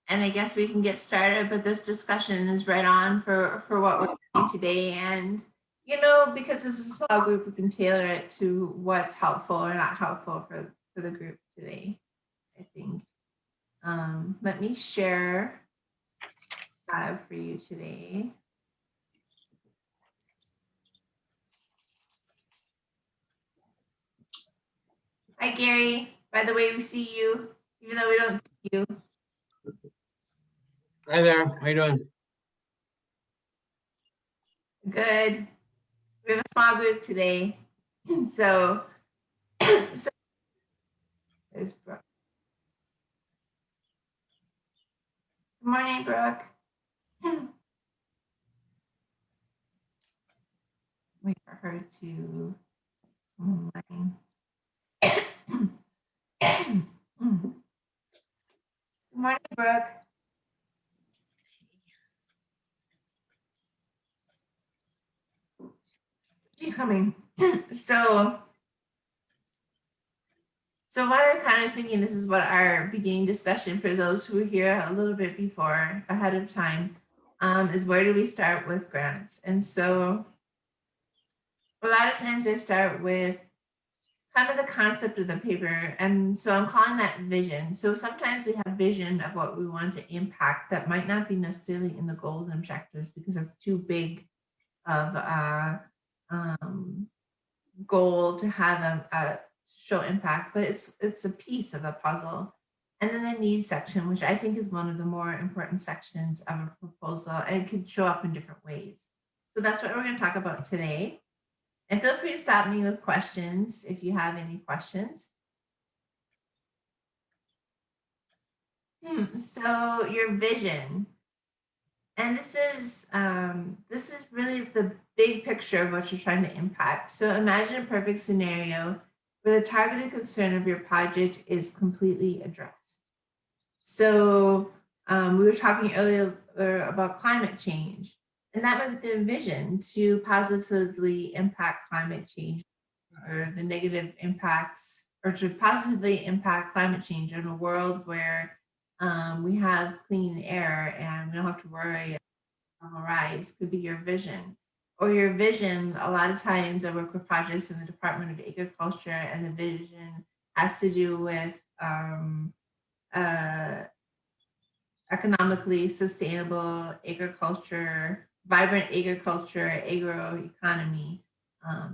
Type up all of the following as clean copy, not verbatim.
And I guess we can get started, but this discussion is right on for what we're doing today. And, you know, because this is a small group, we can tailor it to what's helpful or not helpful for the group today, I think. Let me share what I have for you today. Hi, Gary. By the way, we see you, even though we don't see you. Hi there. How you doing? Good. We have a small group today. So there's Brooke. Good morning, Brooke. Wait for her to come online. Good morning, Brooke. She's coming. So what I kind of thinking, this is what our beginning discussion for those who are here a little bit before, ahead of time, is where do we start with grants? And so a lot of times I start with kind of the concept of the paper. And so I'm calling that vision. So sometimes we have vision of what we want to impact that might not be necessarily in the goals and objectives because it's too big of a goal to have a show impact, but it's a piece of the puzzle. And then the needs section, which I think is one of the more important sections of a proposal, and it can show up in different ways. So that's what we're going to talk about today. And feel free to stop me with questions if you have any questions. So your vision, and this is really the big picture of what you're trying to impact. So imagine a perfect scenario where the targeted concern of your project is completely addressed. So we were talking earlier about climate change, and that might be the vision to positively impact climate change or the negative impacts, or to positively impact climate change in a world where we have clean air and we don't have to worry about rise. Could be your vision. Or your vision, a lot of times I work with projects in the Department of Agriculture, and the vision has to do with economically sustainable agriculture, vibrant agriculture, agroeconomy.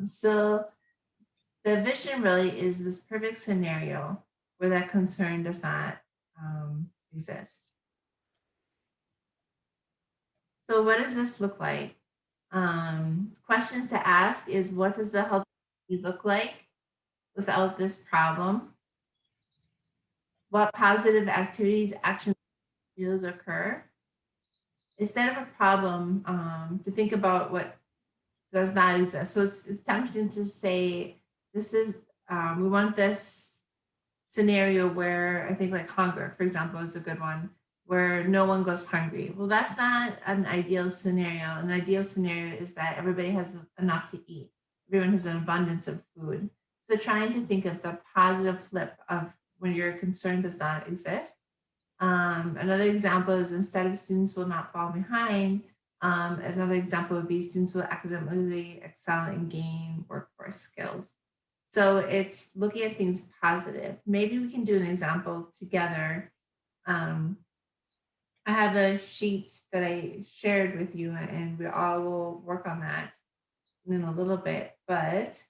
So the vision really is this perfect scenario where that concern does not exist. So what does this look like? Questions to ask is, what does the health look like without this problem? What positive activities, actions, deals occur? Instead of a problem, to think about what does not exist. So it's tempting to say, this is, we want this scenario where, I think like hunger, for example, is a good one, where no one goes hungry. Well, that's not an ideal scenario. An ideal scenario is that everybody has enough to eat. Everyone has an abundance of food. So trying to think of the positive flip of when your concern does not exist. Another example is, instead of students will not fall behind, another example would be students will academically excel and gain workforce skills. So it's looking at things positive. Maybe we can do an example together. I have a sheet that I shared with you, and we all will work on that in a little bit. But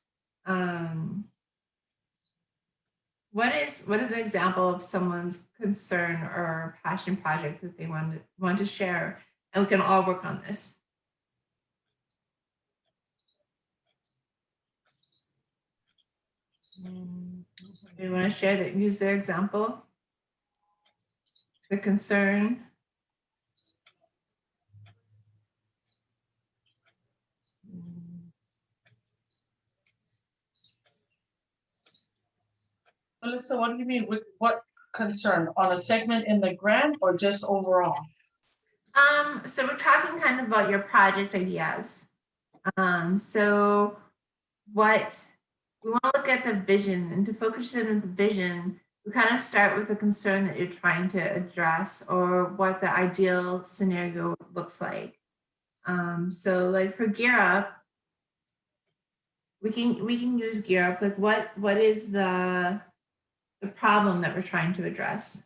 what is an example of someone's concern or passion project that they want to share, and we can all work on this? They want to share that, use their example, the concern. Melissa, what do you mean? What concern? On a segment in the grant or just overall? So we're talking kind of about your project ideas. So what we want to look at the vision, and to focus in on the vision, we kind of start with a concern that you're trying to address or what the ideal scenario looks like. So like for Gear Up, we can use Gear Up. Like what is the problem that we're trying to address?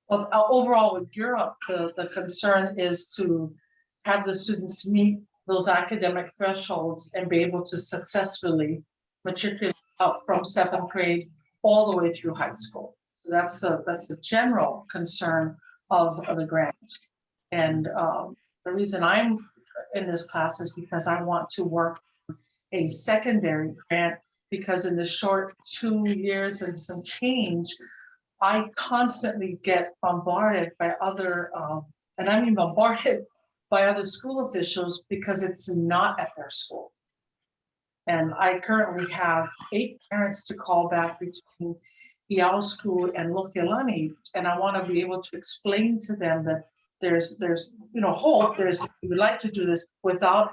Well, overall with Europe, the concern is to have the students meet those academic thresholds and be able to successfully matriculate out from 7th grade all the way through high school. So that's the general concern of the grant. And the reason I'm in this class is because I want to work a secondary grant, because in the short 2 years and some change, I constantly get bombarded by other, and I mean bombarded by other school officials because it's not at their school. And I currently have 8 parents to call back between Yao School and Lokelani, and I want to be able to explain to them that there's hope. We would like to do this without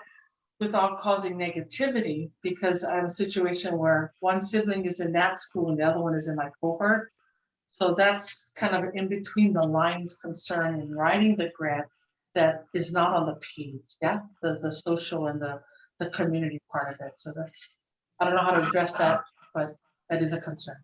causing negativity, because I have a situation where one sibling is in that school and the other one is in my cohort. So that's kind of in between the lines concern in writing the grant that is not on the page. Yeah, the social and the community part of it. So that's, I don't know how to address that, but that is a concern.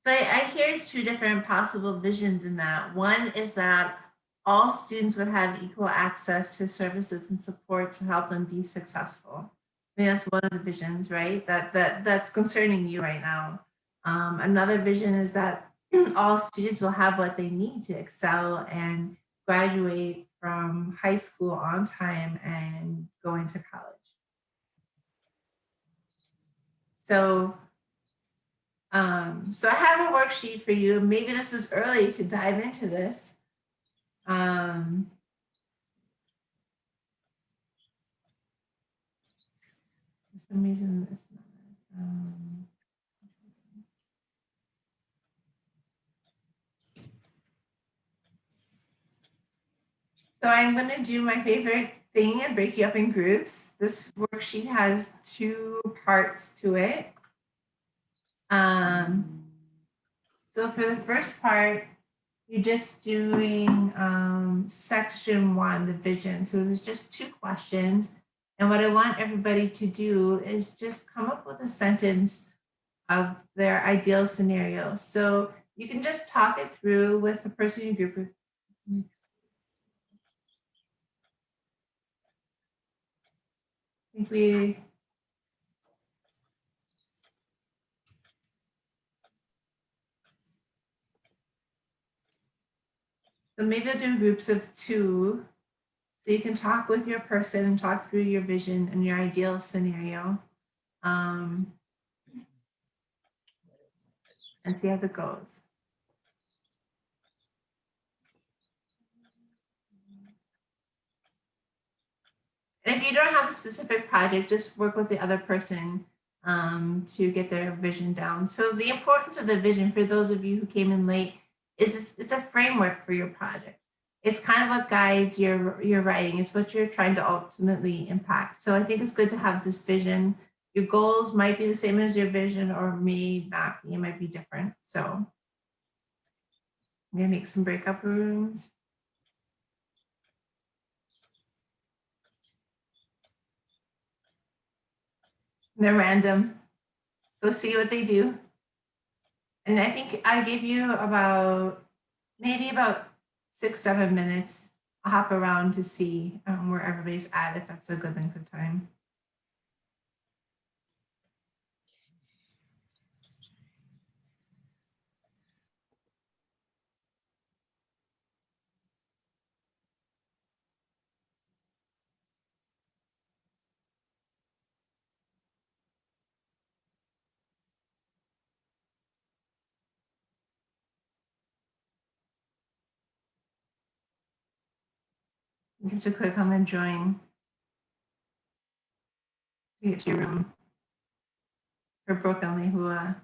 So I hear 2 different possible visions in that. One is that all students would have equal access to services and support to help them be successful. I mean, that's one of the visions, right? That's concerning you right now. Another vision is that all students will have what they need to excel and graduate from high school on time and go into college. So so I have a worksheet for you. Maybe this is early to dive into this. For some reason, it's not. So I'm going to do my favorite thing and break you up in groups. This worksheet has 2 parts to it. So for the first part, you're just doing section 1, the vision. So there's just 2 questions. And what I want everybody to do is just come up with a sentence of their ideal scenario. So you can just talk it through with the person in your group. I think we So maybe I'll do groups of 2. So you can talk with your person and talk through your vision and your ideal scenario. And see how that goes. And if you don't have a specific project, just work with the other person to get their vision down. So the importance of the vision, for those of you who came in late, is it's a framework for your project. It's kind of what guides your writing. It's what you're trying to ultimately impact. So I think it's good to have this vision. Your goals might be the same as your vision or may not be, it might be different. So I'm gonna make some breakup rooms. They're random. So see what they do. And I think I gave you maybe about 6-7 minutes. I'll hop around to see where everybody's at, if that's a good length of time. You have to click on the join to get to your room. For Brooke and Lehua.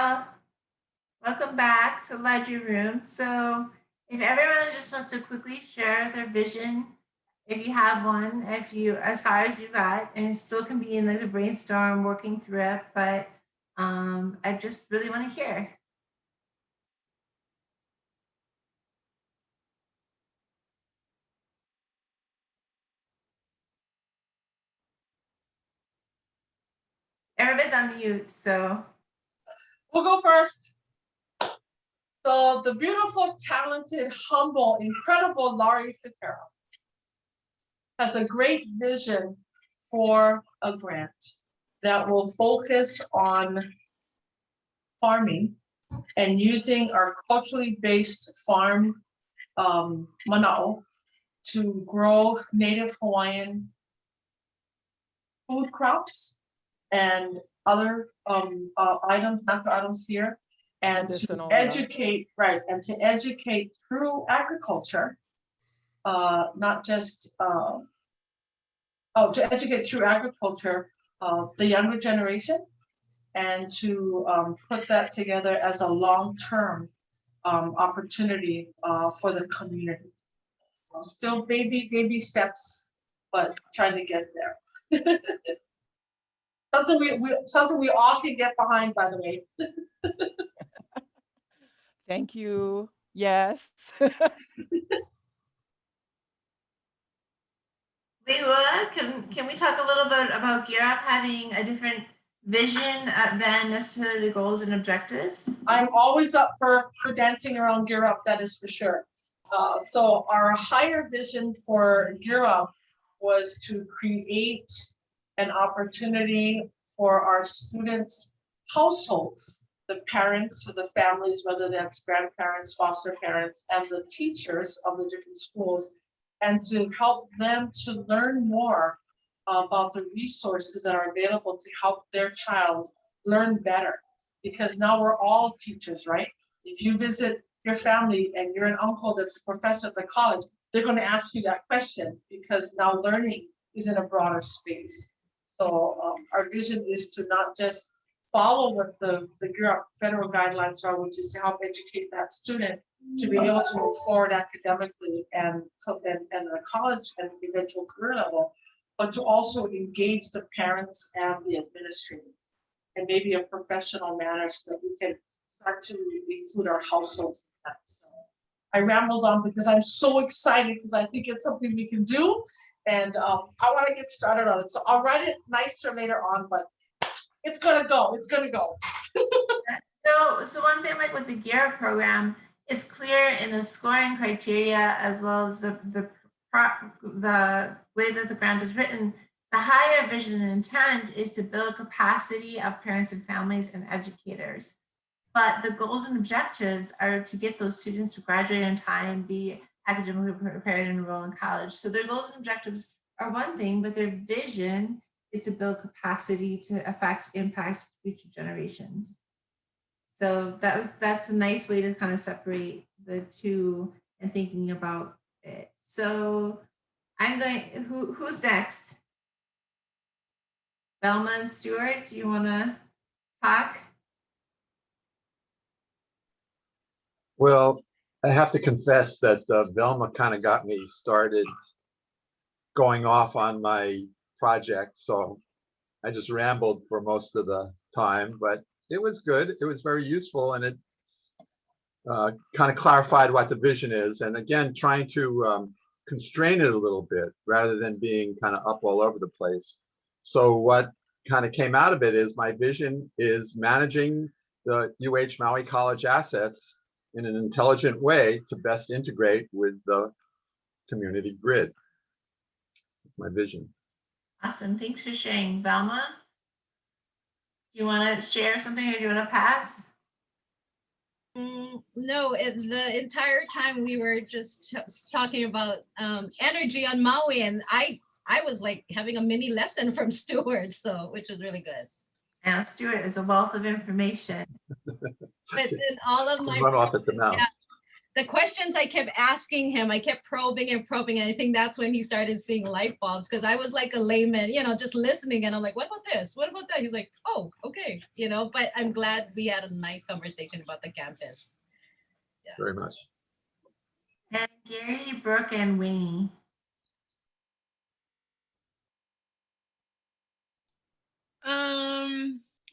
all. Welcome back to the Library Room. So if everyone just wants to quickly share their vision, if you have one, if you, as far as you got, and it still can be in like the brainstorm, working through it, but I just really want to hear. Everybody's on mute, so. We'll go first. So the beautiful, talented, humble, incredible Laurie Fitzgerald has a great vision for a grant that will focus on farming and using our culturally based farm manao to grow native Hawaiian food crops and other items, natural items here, and Medicinal, to educate, right, and to educate through agriculture, not just to educate through agriculture the younger generation, and to put that together as a long-term opportunity for the community. Still baby steps, but trying to get there. Something we all can get behind, by the way. Thank you. Yes. Leila, can we talk a little bit about Gear Up having a different vision than necessarily the goals and objectives? I'm always up for dancing around Gear Up, that is for sure. So our higher vision for Gear Up was to create an opportunity for our students' households, the parents, or the families, whether that's grandparents, foster parents, and the teachers of the different schools, and to help them to learn more about the resources that are available to help their child learn better. Because now we're all teachers, right? If you visit your family and you're an uncle that's a professor at the college, they're going to ask you that question because now learning is in a broader space. So our vision is to not just follow what the federal guidelines are, which is to help educate that student to be able to move forward academically and the college and eventual career level, but to also engage the parents and the administrators in maybe a professional manner so that we can start to include our households in that. So I rambled on because I'm so excited because I think it's something we can do. And I want to get started on it. So I'll write it nicer later on, but it's gonna go. It's gonna go. So one thing like with the Gear Up program, it's clear in the scoring criteria as well as the way that the grant is written. The higher vision and intent is to build capacity of parents and families and educators. But the goals and objectives are to get those students to graduate in time, be academically prepared, and enroll in college. So their goals and objectives are one thing, but their vision is to build capacity to impact future generations. So that's a nice way to kind of separate the two and thinking about it. So I'm going, who's next? Velma and Stuart, do you want to talk? Well, I have to confess that Velma kind of got me started going off on my project. So I just rambled for most of the time, but it was good. It was very useful, and it kind of clarified what the vision is. And again, trying to constrain it a little bit rather than being kind of up all over the place. So what kind of came out of it is my vision is managing the UH Maui College assets in an intelligent way to best integrate with the community grid. That's my vision. Awesome. Thanks for sharing. Velma, do you want to share something or do you want to pass? No, the entire time we were just talking about energy on Maui, and I was like having a mini lesson from Stuart, so which is really good. Now, Stuart is a wealth of information. But in all of my Run off at the mouth. Yeah, the questions I kept asking him, I kept probing and probing. And I think that's when he started seeing light bulbs, because I was like a layman, just listening. And I'm like, what about this? What about that? He's like, oh, okay. But I'm glad we had a nice conversation about the campus. Very much. And Gary, Brooke, and Winnie.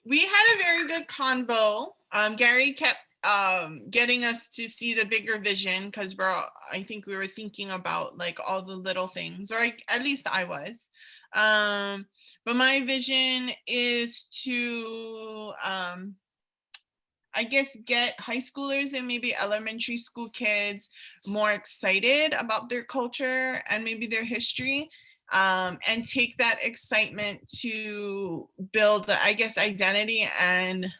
We had a very good convo. Gary kept getting us to see the bigger vision, because I think we were thinking about like all the little things, or at least I was. But my vision is to I guess get high schoolers and maybe elementary school kids more excited about their culture and maybe their history, and take that excitement to build, I guess, identity and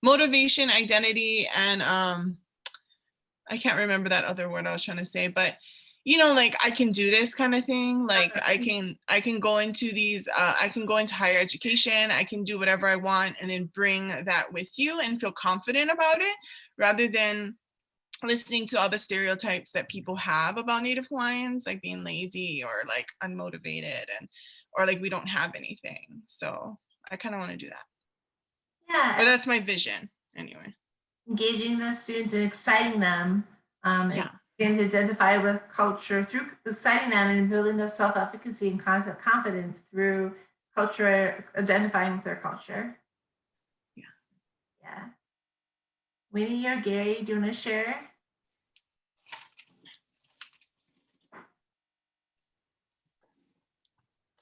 motivation, identity, and I can't remember that other word I was trying to say, but like I can do this kind of thing. Like I can go into these, I can go into higher education, I can do whatever I want, and then bring that with you and feel confident about it, rather than listening to all the stereotypes that people have about Native Hawaiians, like being lazy or like unmotivated, or like we don't have anything. So I kind of want to do that. Yeah. Or that's my vision anyway. Engaging the students and exciting them. Yeah. And to identify with culture through exciting them and building their self-efficacy and concept confidence through culture, identifying with their culture. Yeah. Yeah. Winnie or Gary, do you want to share?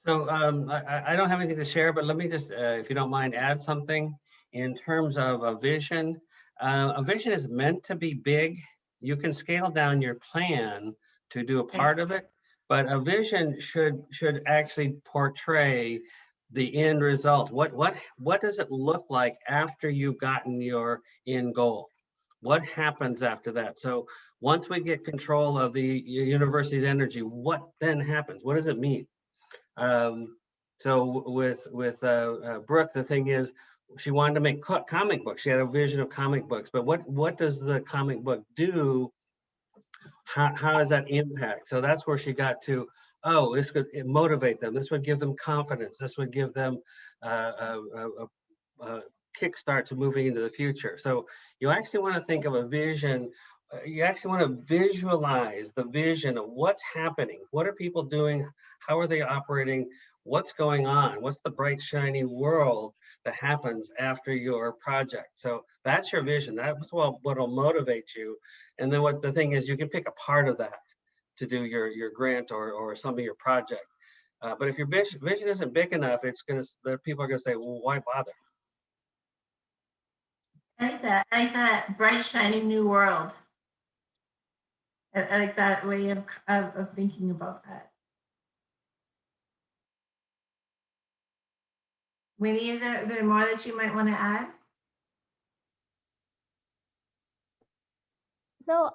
So I don't have anything to share, but let me just, if you don't mind, add something in terms of a vision. A vision is meant to be big. You can scale down your plan to do a part of it, but a vision should actually portray the end result. What does it look like after you've gotten your end goal? What happens after that? So once we get control of the university's energy, what then happens? What does it mean? So with Brooke, the thing is, she wanted to make comic books. She had a vision of comic books, but what does the comic book do? How does that impact? So that's where she got to, oh, this could motivate them. This would give them confidence. This would give them a kickstart to moving into the future. So you actually want to think of a vision. You actually want to visualize the vision of what's happening. What are people doing? How are they operating? What's going on? What's the bright, shiny world that happens after your project? So that's your vision. That's what will motivate you. And then what the thing is, you can pick a part of that to do your grant or some of your project. But if your vision isn't big enough, people are gonna say, well, why bother? I like that. I like that bright, shiny new world. I like that way of thinking about that. Winnie, is there more that you might want to add? So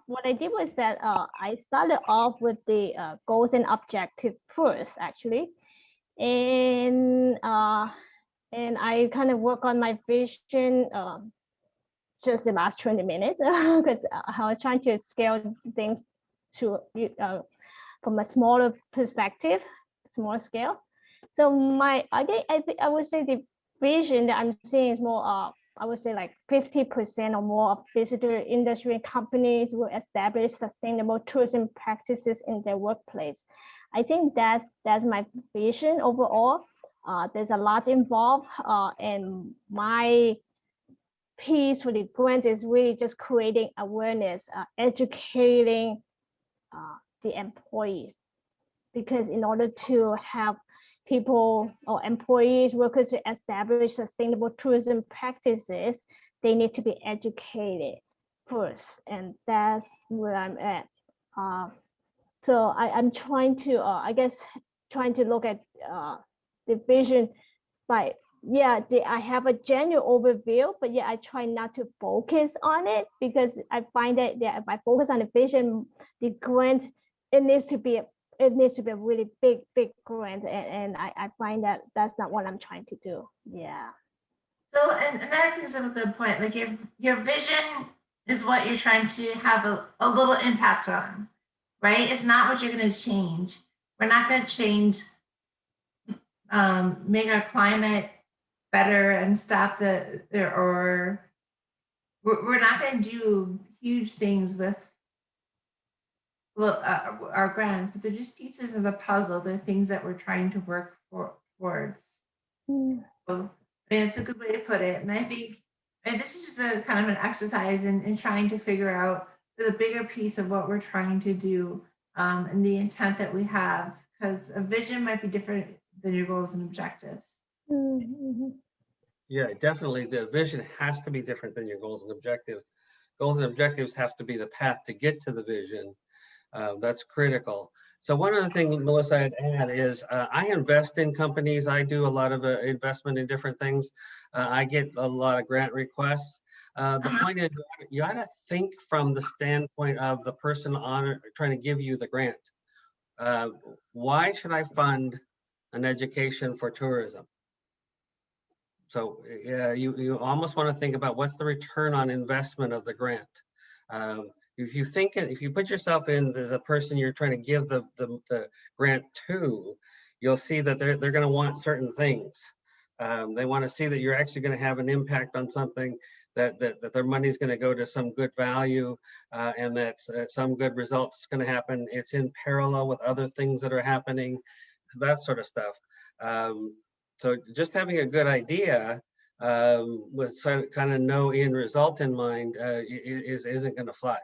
what I did was that I started off with the goals and objective first, actually, and I kind of work on my vision just the last 20 minutes because I was trying to scale things to from a smaller perspective, smaller scale. So I would say the vision that I'm seeing is more I would say like 50% or more of visitor industry and companies will establish sustainable tourism practices in their workplace. I think that's my vision overall. There's a lot involved, and my piece for the grant is really just creating awareness, educating the employees, because in order to have people or employees, workers to establish sustainable tourism practices, they need to be educated first, and that's where I'm at. So I'm trying to, I guess, trying to look at the vision by, I have a general overview, but I try not to focus on it, because I find that if I focus on the vision, the grant, it needs to be a really big grant, and I find that that's not what I'm trying to do. Yeah. So, and that brings up a good point. Like your vision is what you're trying to have a little impact on, right? It's not what you're going to change. We're not going to change, make our climate better and stop or we're not going to do huge things with our grants, but they're just pieces of the puzzle. They're things that we're trying to work towards. Mm. So, I mean, it's a good way to put it. And I think this is just a kind of an exercise in trying to figure out the bigger piece of what we're trying to do, and the intent that we have, because a vision might be different than your goals and objectives. Mm-hmm. Yeah, definitely. The vision has to be different than your goals and objectives. Goals and objectives have to be the path to get to the vision. That's critical. So one other thing, Melissa, I'd add is I invest in companies. I do a lot of investment in different things. I get a lot of grant requests. The point is, you ought to think from the standpoint of the person trying to give you the grant. Why should I fund an education for tourism? So yeah, you almost want to think about what's the return on investment of the grant. If you put yourself in the person you're trying to give the grant to, you'll see that they're going to want certain things. They want to see that you're actually going to have an impact on something, that their money is going to go to some good value, and that some good results going to happen. It's in parallel with other things that are happening, that sort of stuff. So just having a good idea with kind of no end result in mind isn't going to fly.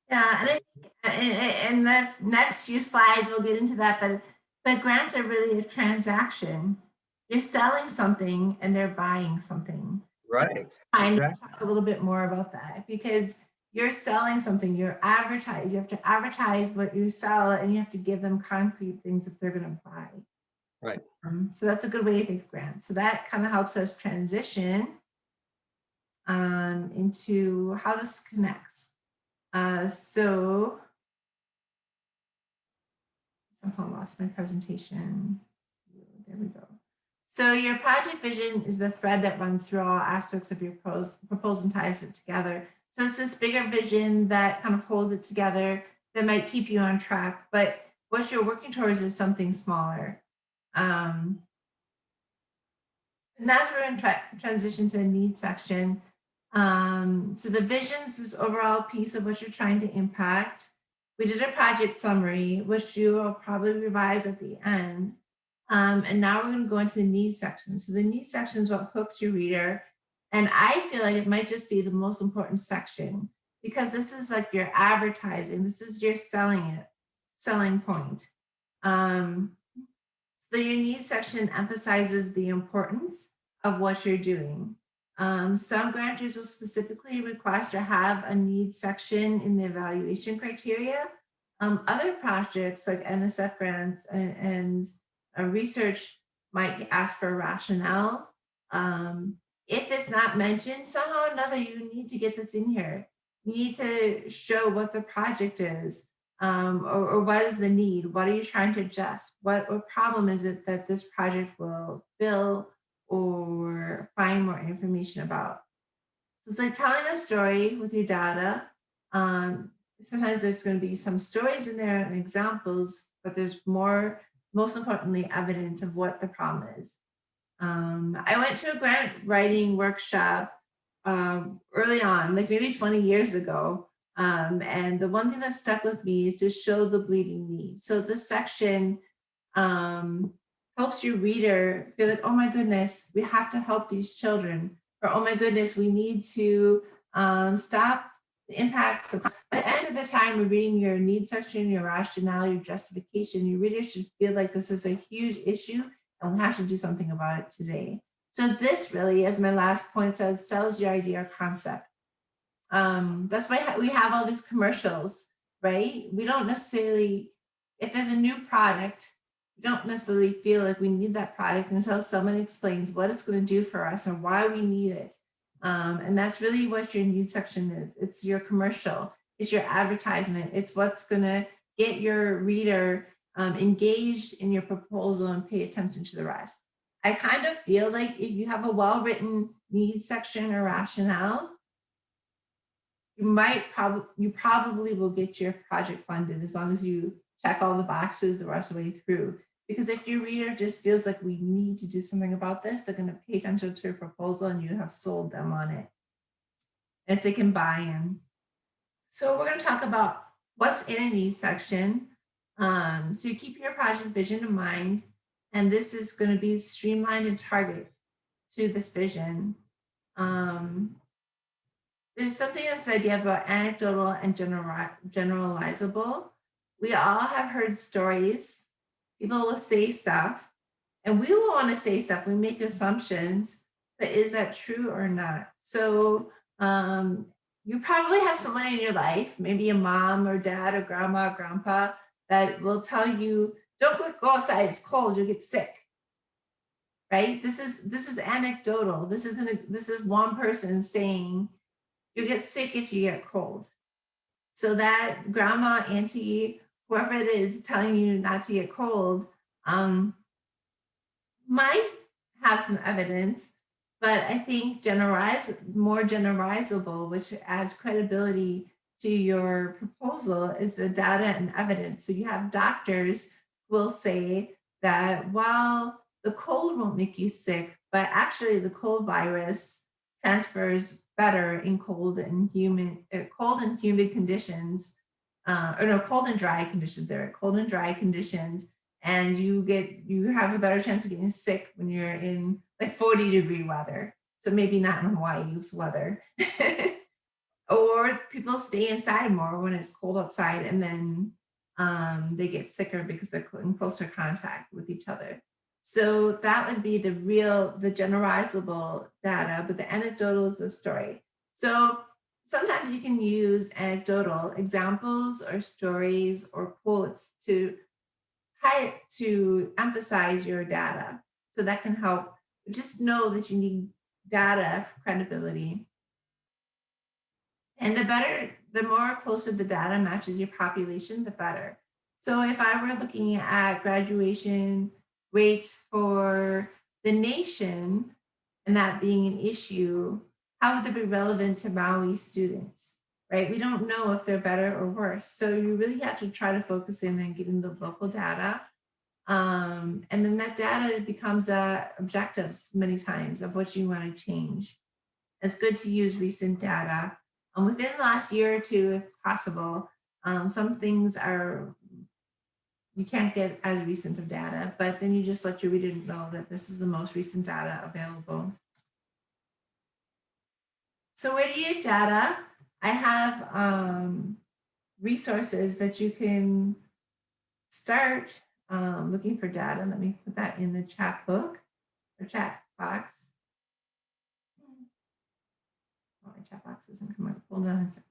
Yeah, and the next few slides we'll get into that, but grants are really a transaction. You're selling something and they're buying something. Right. I need to Exactly. talk a little bit more about that, because you're selling something, you have to advertise what you sell, and you have to give them concrete things that they're going to buy. Right. So that's a good way to think of grants. So that kind of helps us transition into how this connects. So somehow lost my presentation. There we go. So your project vision is the thread that runs through all aspects of your proposal and ties it together. So it's this bigger vision that kind of holds it together, that might keep you on track, but what you're working towards is something smaller. And that's where we're going to transition to the needs section. So the vision is this overall piece of what you're trying to impact. We did a project summary, which you will probably revise at the end. And now we're going to go into the needs section. So the needs section is what hooks your reader. And I feel like it might just be the most important section, because this is like your advertising. This is your selling point. So your needs section emphasizes the importance of what you're doing. Some grantors will specifically request or have a needs section in the evaluation criteria. Other projects like NSF grants and research might ask for a rationale. If it's not mentioned somehow or another, you need to get this in here. You need to show what the project is, or what is the need? What are you trying to adjust? What problem is it that this project will fill or find more information about? So it's like telling a story with your data. Sometimes there's going to be some stories in there and examples, but there's most importantly, evidence of what the problem is. I went to a grant writing workshop early on, like maybe 20 years ago. And the one thing that stuck with me is to show the bleeding need. So this section helps your reader feel like, oh my goodness, we have to help these children. Or, oh my goodness, we need to stop the impacts of, at the end of the time, we're reading your needs section, your rationale, your justification. Your reader should feel like this is a huge issue and we have to do something about it today. So this really, as my last point says, sells your idea or concept. That's why we have all these commercials, right? We don't necessarily, if there's a new product, we don't necessarily feel like we need that product until someone explains what it's going to do for us and why we need it. And that's really what your needs section is. It's your commercial, it's your advertisement. It's what's going to get your reader engaged in your proposal and pay attention to the rest. I kind of feel like if you have a well-written needs section or rationale, you probably will get your project funded as long as you check all the boxes the rest of the way through. Because if your reader just feels like we need to do something about this, they're going to pay attention to your proposal and you have sold them on it. If they can buy in. So we're going to talk about what's in a needs section. So you keep your project vision in mind, and this is going to be streamlined and targeted to this vision. There's something that's the idea about anecdotal and generalizable. We all have heard stories. People will say stuff, and we will want to say stuff. We make assumptions, but is that true or not? So you probably have someone in your life, maybe a mom or dad or grandma or grandpa, that will tell you, don't go outside, it's cold, you'll get sick. Right? This is anecdotal. This is one person saying you get sick if you get cold. So that grandma, auntie, whoever it is telling you not to get cold, might have some evidence, but I think more generalizable, which adds credibility to your proposal, is the data and evidence. So you have doctors who will say that while the cold won't make you sick, but actually the cold virus transfers better in cold and humid conditions, cold and dry conditions. There are cold and dry conditions, and you have a better chance of getting sick when you're in like 40-degree weather. So maybe not in Hawaii's weather. Or people stay inside more when it's cold outside, and then they get sicker because they're in closer contact with each other. So that would be the generalizable data, but the anecdotal is the story. So sometimes you can use anecdotal examples or stories or quotes to emphasize your data. So that can help. Just know that you need data for credibility. And the more closer the data matches your population, the better. So if I were looking at graduation rates for the nation, and that being an issue, how would they be relevant to Maui students, right? We don't know if they're better or worse. So you really have to try to focus in on getting the local data. And then that data becomes the objectives many times of what you want to change. It's good to use recent data. Within the last year or two, if possible. Some things you can't get as recent of data, but then you just let your reader know that this is the most recent data available. So where do you get data? I have resources that you can start looking for data. Let me put that in the chat book or chat box. Oh, my chat box isn't coming up. Hold on a second.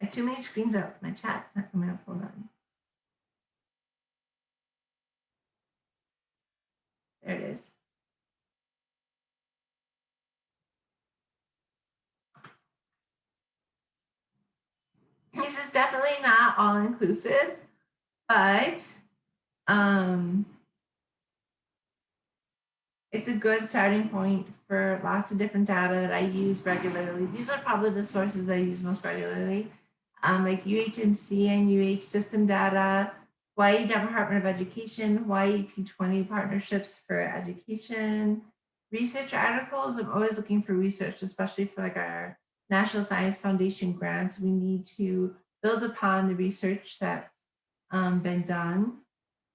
I have too many screens up. My chat's not coming up. Hold on. There it is. This is definitely not all inclusive, but it's a good starting point for lots of different data that I use regularly. These are probably the sources I use most regularly, like UHMC and UH system data, Hawaii Department of Education, Hawaii P20 partnerships for education, research articles. I'm always looking for research, especially for like our National Science Foundation grants. We need to build upon the research that's been done.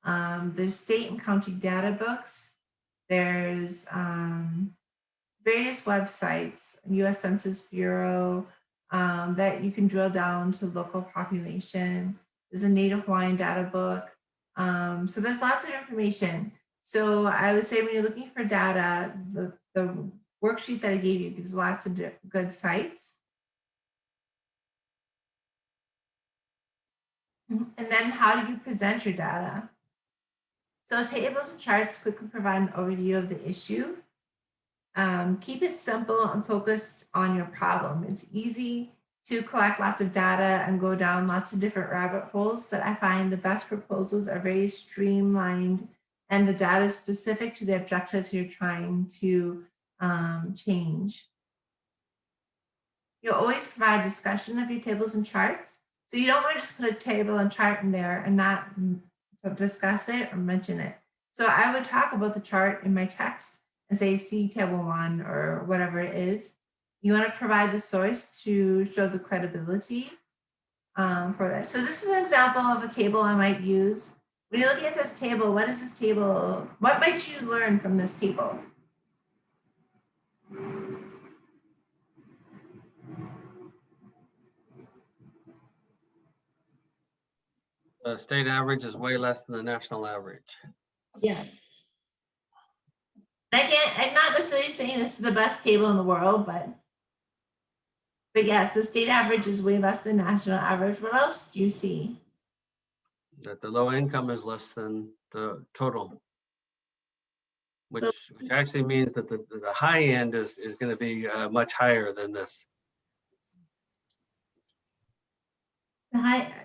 There's state and county data books. There's various websites, US Census Bureau, that you can drill down to local population. There's a Native Hawaiian data book. So there's lots of information. So I would say when you're looking for data, the worksheet that I gave you gives lots of good sites. And then how do you present your data? So tables and charts quickly provide an overview of the issue. Keep it simple and focused on your problem. It's easy to collect lots of data and go down lots of different rabbit holes, but I find the best proposals are very streamlined and the data is specific to the objectives you're trying to change. You'll always provide discussion of your tables and charts. So you don't want to just put a table and chart in there and not discuss it or mention it. So I would talk about the chart in my text and say, see table 1 or whatever it is. You want to provide the source to show the credibility for that. So this is an example of a table I might use. When you're looking at this table, what is this table? What might you learn from this table? The state average is way less than the national average. Yes. I'm not necessarily saying this is the best table in the world, but yes, the state average is way less than national average. What else do you see? That the low income is less than the total. Which, So- which actually means that the high end is going to be much higher than this.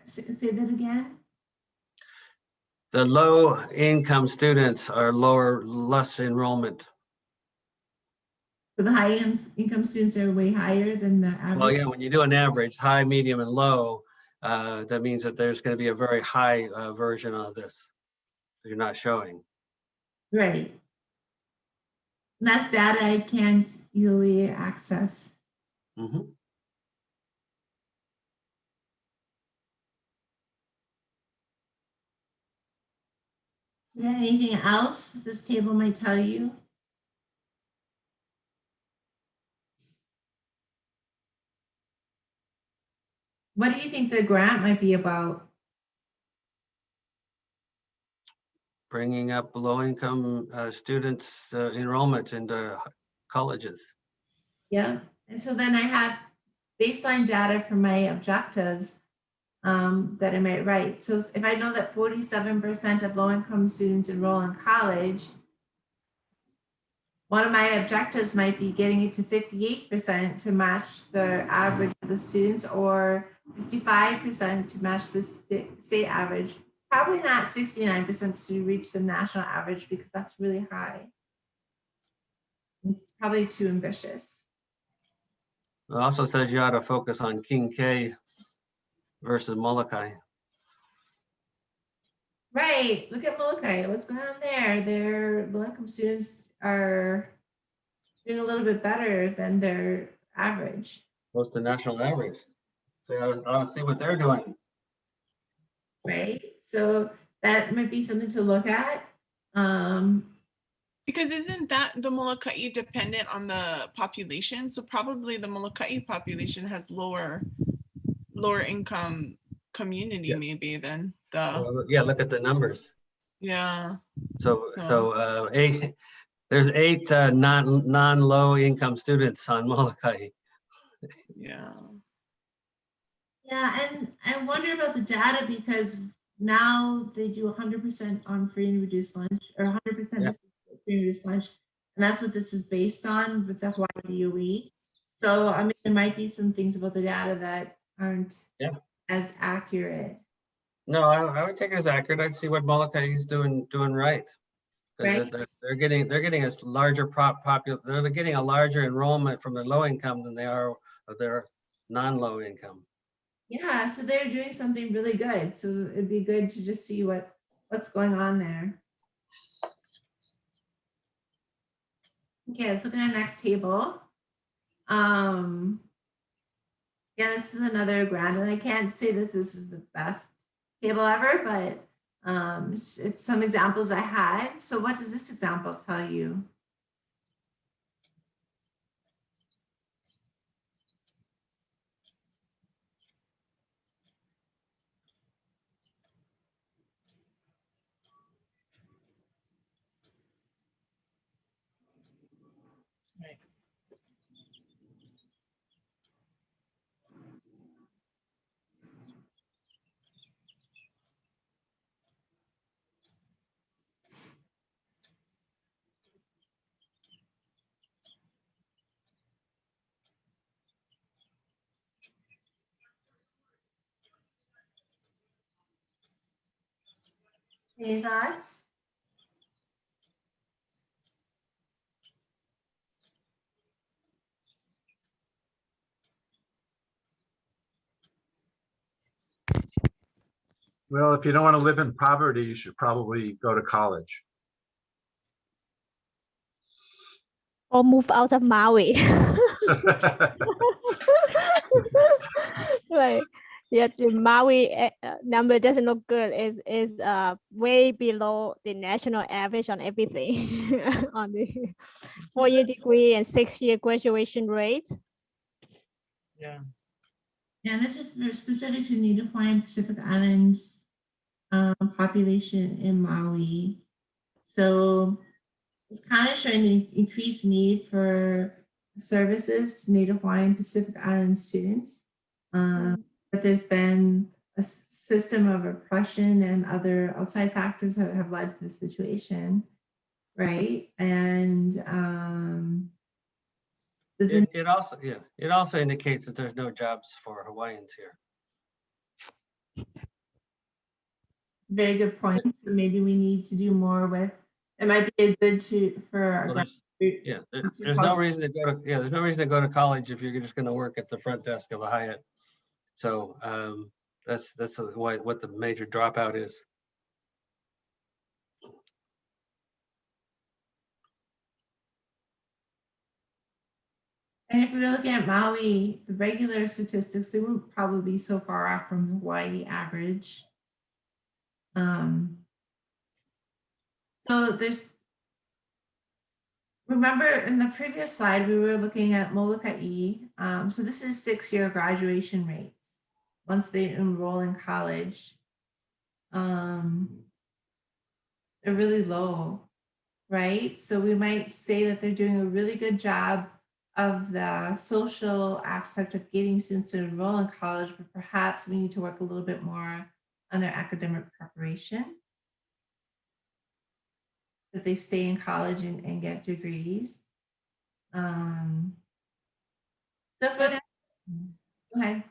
Say that again. The low income students are less enrollment. So the high income students are way higher than the average. Well, yeah, when you do an average, high, medium, and low, that means that there's going to be a very high version of this that you're not showing. Right. And that's data I can't easily access. Mm-hmm. Yeah, anything else this table might tell you? What do you think the grant might be about? Bringing up low-income students' enrollment into colleges. Yeah. And so then I have baseline data for my objectives that I might write. So if I know that 47% of low-income students enroll in college, one of my objectives might be getting it to 58% to match the average of the students, or 55% to match the state average. Probably not 69% to reach the national average because that's really high. Probably too ambitious. It also says you ought to focus on King K versus Molokai. Right. Look at Molokai. What's going on there? Their low-income students are doing a little bit better than their average. What's the national average? So I want to see what they're doing. Right. So that might be something to look at. Because isn't that the Molokai dependent on the population? So probably the Molokai population has lower income community, Yeah. maybe than the Well, yeah, look at the numbers. yeah. So there's 8 non-low income students on Molokai. Yeah. Yeah, and I wonder about the data because now they do 100% on free and reduced lunch, or 100% Yeah. free and reduced lunch, and that's what this is based on with the Hawaii DOE. So I mean, there might be some things about the data that aren't as accurate. No, I would take it as accurate. I'd see what Molokai is doing right. Right. They're getting a larger they're getting a larger enrollment from their low income than they are of their non-low income. Yeah, so they're doing something really good. So it'd be good to just see what's going on there. Okay, let's look at our next table. Yeah, this is another grant, and I can't say that this is the best table ever, but it's some examples I had. So what does this example tell you? Any thoughts? Well, if you don't want to live in poverty, you should probably go to college. Or move out of Maui. Right. Yeah, the Maui number doesn't look good. Is way below the national average on everything on the 4-year degree and 6-year graduation rate. Yeah. And this is specific to Native Hawaiian Pacific Islands population in Maui. So it's kind of showing the increased need for services to Native Hawaiian Pacific Island students. But there's been a system of oppression and other outside factors that have led to this situation, right? And It also indicates that there's no jobs for Hawaiians here. very good point. So maybe we need to do more with. It might be a good for our Well, there's no reason to go to there's no reason to go to college if you're just going to work at the front desk of a Hyatt. So that's what the major dropout is. And if we were looking at Maui, the regular statistics, they wouldn't probably be so far off from the Hawaii average. So remember in the previous slide, we were looking at Molokai. So this is 6-year graduation rates once they enroll in college. They're really low, right? So we might say that they're doing a really good job of the social aspect of getting students to enroll in college, but perhaps we need to work a little bit more on their academic preparation, that they stay in college and get degrees. So for that, go ahead.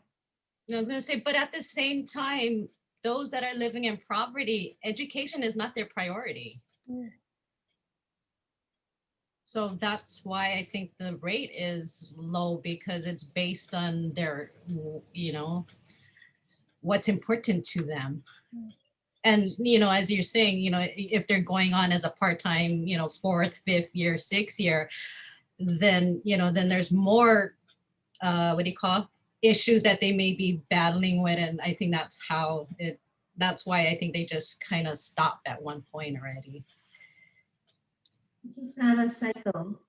I was going to say, but at the same time, those that are living in poverty, education is not their priority. So that's why I think the rate is low, because it's based on their, what's important to them. And, as you're saying, if they're going on as a part-time, 4th, 5th year, 6th year, then, then there's more, issues that they may be battling with. And I think that's why I think they just kind of stopped at one point already. This is kind of a cycle,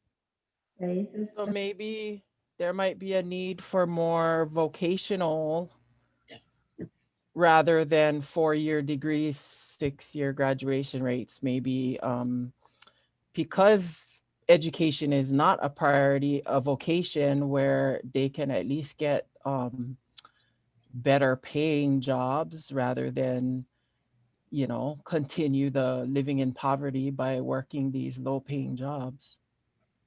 right? So maybe there might be a need for more vocational rather than 4-year degrees, 6-year graduation rates, maybe because education is not a priority, a vocation where they can at least get better paying jobs rather than, continue the living in poverty by working these low paying jobs.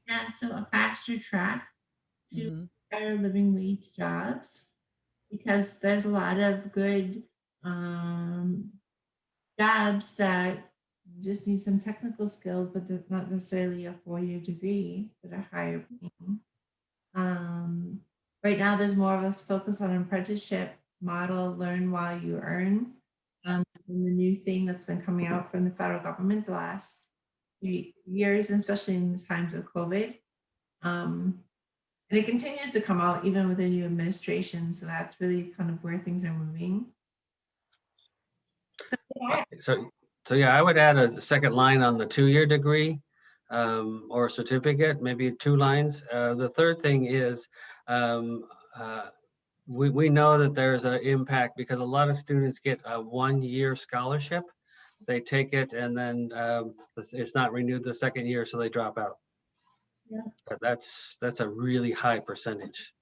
Yeah, so a faster track to better living wage jobs, because there's a lot of good jobs that just need some technical skills, but not necessarily a 4-year degree, but a higher paying. Right now, there's more of a focus on apprenticeship model, learn while you earn. And the new thing that's been coming out from the federal government the last few years, especially in times of COVID. And it continues to come out even with the new administration. So that's really kind of where things are moving. So yeah, I would add a second line on the 2-year degree or certificate, maybe 2 lines. The third thing is we know that there's an impact because a lot of students get a 1-year scholarship. They take it and then it's not renewed the 2nd year, so they drop out. Yeah. But that's a really high percentage.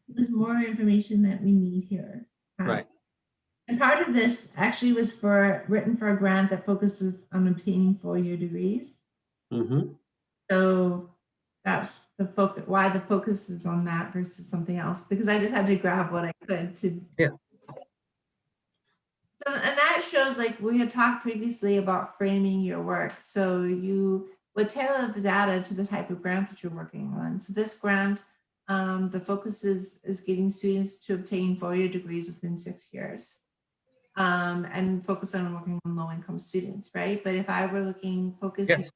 There's more information that we need here. Right. And part of this actually was written for a grant that focuses on obtaining 4-year degrees. So that's the focus, why the focus is on that versus something else, because I just had to grab what I could to So, and that shows, like we had talked previously about framing your work. So you would tailor the data to the type of grant that you're working on. So this grant, the focus is getting students to obtain 4-year degrees within 6 years, and focus on working on low-income students, right? But if I were focusing Yes.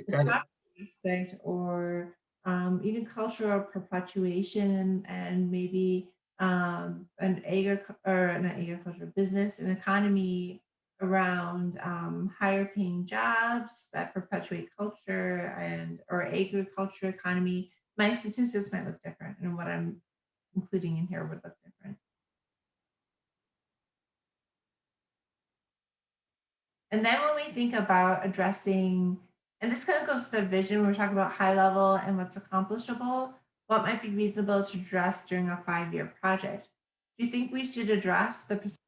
Got it. aspect, or even cultural perpetuation, and maybe an not agricultural business, an economy around higher paying jobs that perpetuate culture, and or agriculture economy, my statistics might look different, and what I'm including in here would look different. And then when we think about addressing, and this kind of goes to the vision, we're talking about high level and what's accomplishable, what might be reasonable to address during a 5-year project? Do you think we should address the percentage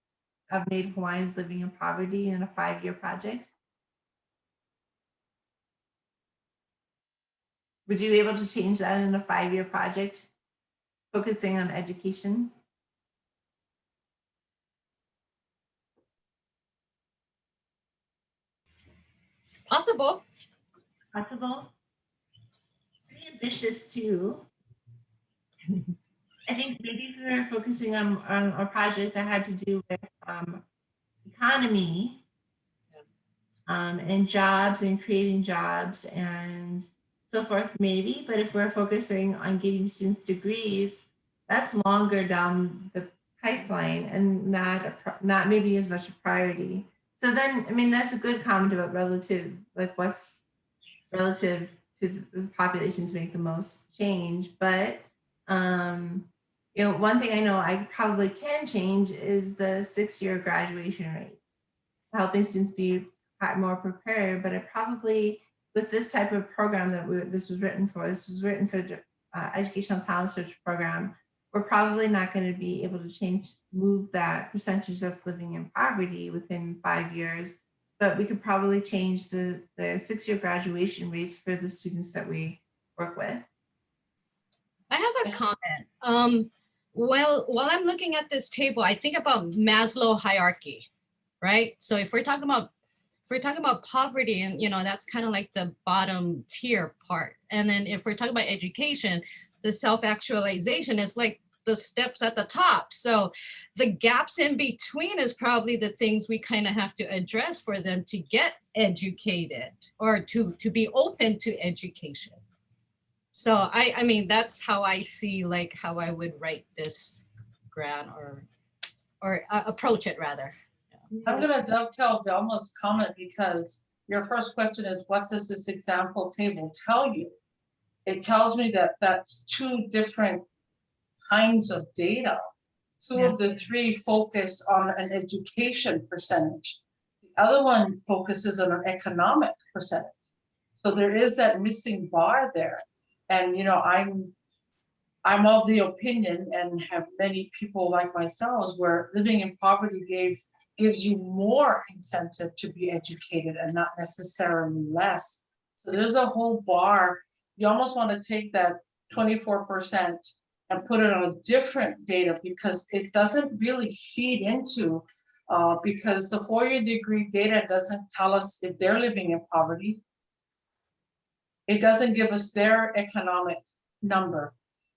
of Native Hawaiians living in poverty in a 5-year project? Would you be able to change that in a 5-year project, focusing on education? Possible. Possible. Pretty ambitious too. I think maybe if we were focusing on a project that had to do with economy, and jobs and creating jobs and so forth, maybe. But if we're focusing on getting students degrees, that's longer down the pipeline and not maybe as much a priority. So then, I mean, that's a good comment about relative, like what's relative to the population to make the most change. But one thing I know I probably can change is the 6-year graduation rates, helping students be more prepared. But I probably, with this type of program that this was written for the Educational Talent Search Program, we're probably not going to be able to move that percentage that's living in poverty within 5 years. But we could probably change the 6-year graduation rates for the students that we work with. I have a comment. Well, while I'm looking at this table, I think about Maslow hierarchy, right? So if we're talking about poverty, and that's kind of like the bottom tier part. And then if we're talking about education, the self-actualization is like the steps at the top. So the gaps in between is probably the things we kind of have to address for them to get educated, or to be open to education. So I mean, that's how I see, like, how I would write this grant, or approach it rather. I'm gonna dovetail Velma's comment, because your first question is, what does this example table tell you? It tells me that that's 2 different kinds of data. 2 of the 3 focus on an education percentage. The other one focuses on an economic percentage. So there is that missing bar there. And I'm of the opinion, and have many people like myself, where living in poverty gives you more incentive to be educated and not necessarily less. So there's a whole bar. You almost want to take that 24% and put it on a different data, because it doesn't really feed into, because the 4-year degree data doesn't tell us if they're living in poverty. It doesn't give us their economic number.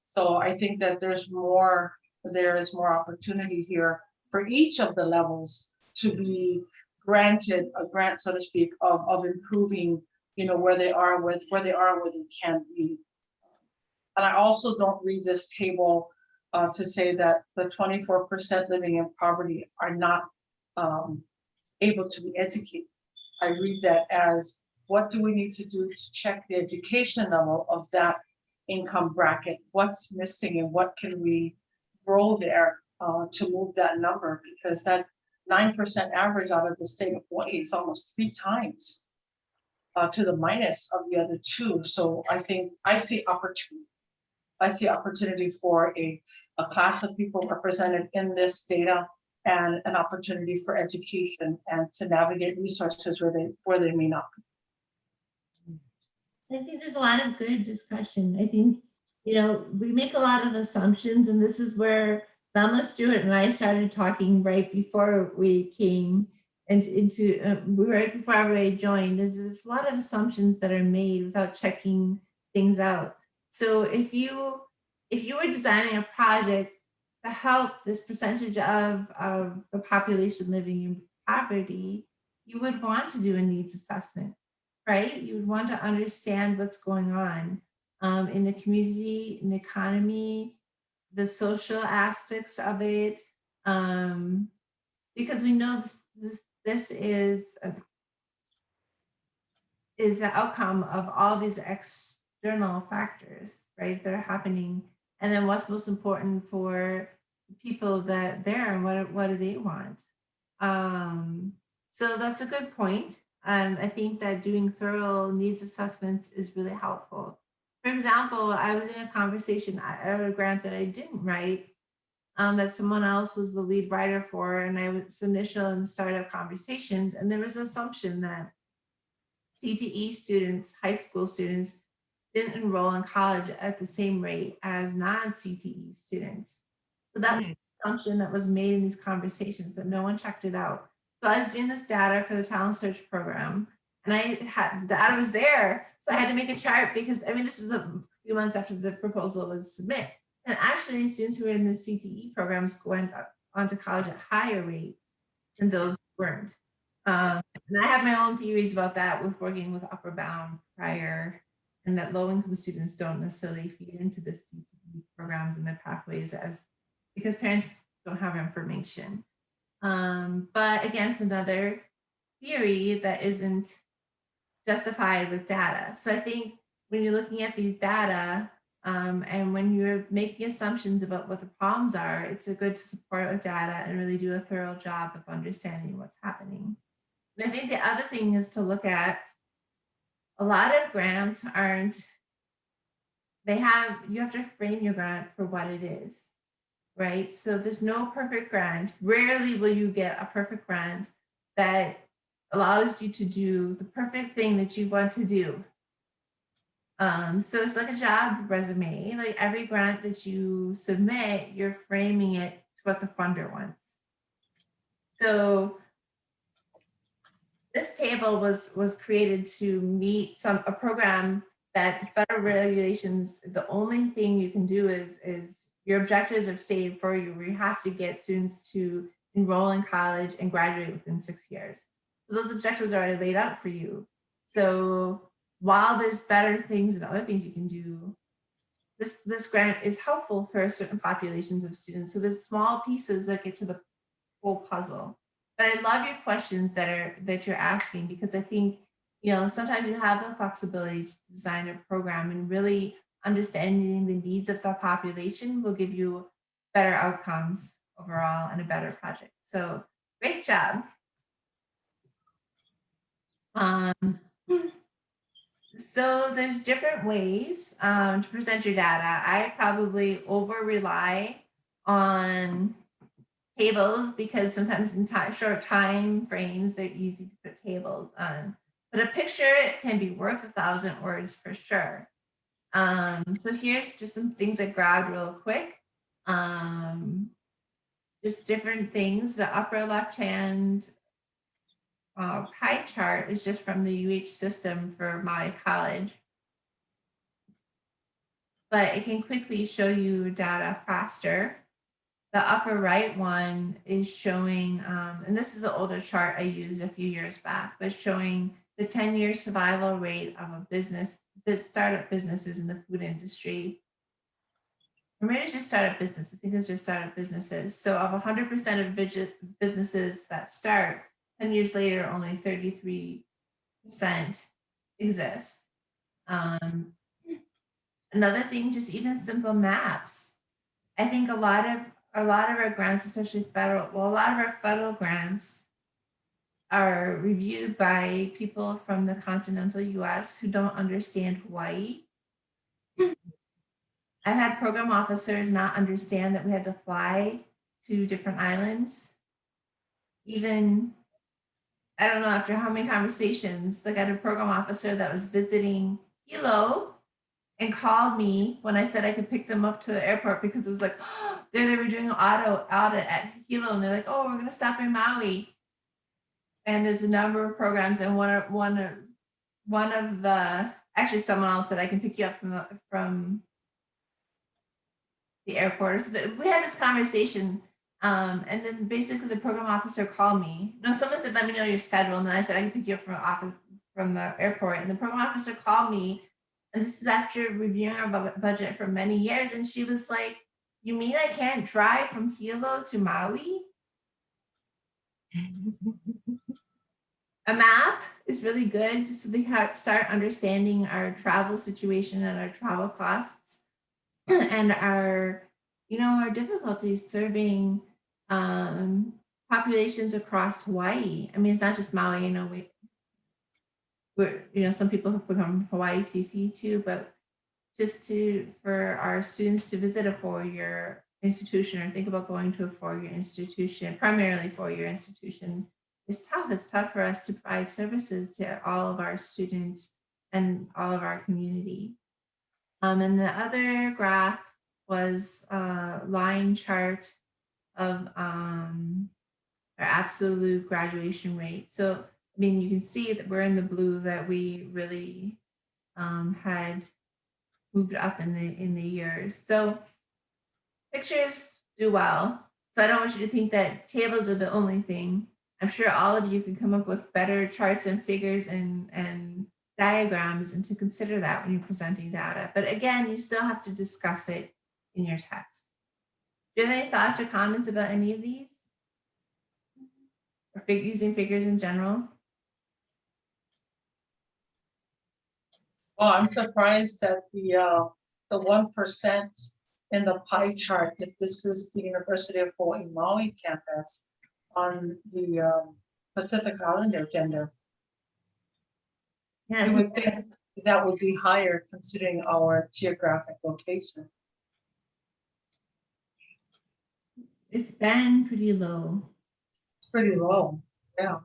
So I think that there is more opportunity here for each of the levels to be granted a grant, so to speak, of improving, where they are, where they can be. And I also don't read this table to say that the 24% living in poverty are not able to be educated. I read that as, what do we need to do to check the education level of that income bracket? What's missing, and what can we grow there to move that number? Because that 9% average out of the state of Hawaii is almost 3 times to the minus of the other 2. So I think I see opportunity. I see opportunity for a class of people represented in this data, and an opportunity for education and to navigate resources where they may not be. I think there's a lot of good discussion. I think, we make a lot of assumptions, and this is where Velma Stewart and I started talking right before we came into right before everybody joined. There's a lot of assumptions that are made without checking things out. So if you were designing a project to help this percentage of the population living in poverty, you would want to do a needs assessment, right? You would want to understand what's going on in the community, in the economy, the social aspects of it, because we know this is the outcome of all these external factors, right, that are happening, and then what's most important for the people that there, and what do they want? So that's a good point, and I think that doing thorough needs assessments is really helpful. For example, I was in a conversation, I wrote a grant that I didn't write, that someone else was the lead writer for, and I was initial and startup conversations, and there was an assumption that CTE students, high school students, didn't enroll in college at the same rate as non-CTE students. So that was an assumption that was made in these conversations, but no one checked it out. So I was doing this data for the talent search program, and the data was there. So I had to make a chart because, I mean, this was a few months after the proposal was submitted. And actually, students who were in the CTE programs went on to college at higher rates than those who weren't. And I have my own theories about that with working with upper bound prior, and that low income students don't necessarily feed into the CTE programs and their pathways because parents don't have information. But again, it's another theory that isn't justified with data. So I think when you're looking at these data, and when you're making assumptions about what the problems are, it's a good to support with data and really do a thorough job of understanding what's happening. And I think the other thing is to look at a lot of grants you have to frame your grant for what it is, right? So there's no perfect grant. Rarely will you get a perfect grant that allows you to do the perfect thing that you want to do. So it's like a job resume. Like every grant that you submit, you're framing it to what the funder wants. So this table was created to meet a program that federal regulations, the only thing you can do is your objectives are stated for you, where you have to get students to enroll in college and graduate within 6 years. So those objectives are already laid out for you. So while there's better things and other things you can do, this grant is helpful for certain populations of students. So there's small pieces that get to the whole puzzle. But I love your questions that you're asking, because I think, sometimes you have the flexibility to design a program, and really understanding the needs of the population will give you better outcomes overall and a better project. So great job. So there's different ways to present your data. I probably over rely on tables because sometimes in short time frames, they're easy to put tables on. But a picture can be worth 1,000 words for sure. So here's just some things I grabbed real quick. Just different things. The upper left-hand pie chart is just from the UH system for my college. But it can quickly show you data faster. The upper right one is showing, and this is an older chart I used a few years back, but showing the 10-year survival rate of a startup businesses in the food industry. Or maybe it's just startup business. I think it's just startup businesses. So of 100% of businesses that start, 10 years later, only 33% exist. Another thing, just even simple maps. I think a lot of our grants, especially a lot of our federal grants are reviewed by people from the continental US who don't understand Hawaii. I've had program officers not understand that we had to fly to different islands. Even, I don't know, after how many conversations, like I had a program officer that was visiting Hilo and called me when I said I could pick them up to the airport, because it was like, oh, they were doing an audit at Hilo, and they're like, oh, we're gonna stop in Maui. And there's a number of programs, and one of the, actually someone else said I can pick you up from the airport. So we had this conversation, and then basically the program officer called me. No, someone said, let me know your schedule. And then I said, I can pick you up from the airport. And the program officer called me, and this is after reviewing our budget for many years. And she was like, you mean I can't drive from Hilo to Maui? A map is really good, so they start understanding our travel situation and our travel costs and our difficulties serving populations across Hawaii. I mean, it's not just Maui. We're some people have become Hawaii CC too, but just for our students to visit a 4-year institution or think about going to a 4-year institution, primarily 4-year institution, is tough. It's tough for us to provide services to all of our students and all of our community. And the other graph was a line chart of our absolute graduation rate. So, I mean, you can see that we're in the blue, that we really had moved up in the years. So pictures do well. So I don't want you to think that tables are the only thing. I'm sure all of you can come up with better charts and figures and diagrams, and to consider that when you're presenting data. But again, you still have to discuss it in your text. Do you have any thoughts or comments about any of these? Or using figures in general? Well, I'm surprised that the 1% in the pie chart, if this is the University of Hawaii Maui campus on the Pacific Islander gender. Yeah, You would think that would be higher considering our geographic location. it's been pretty low. It's pretty low, yeah.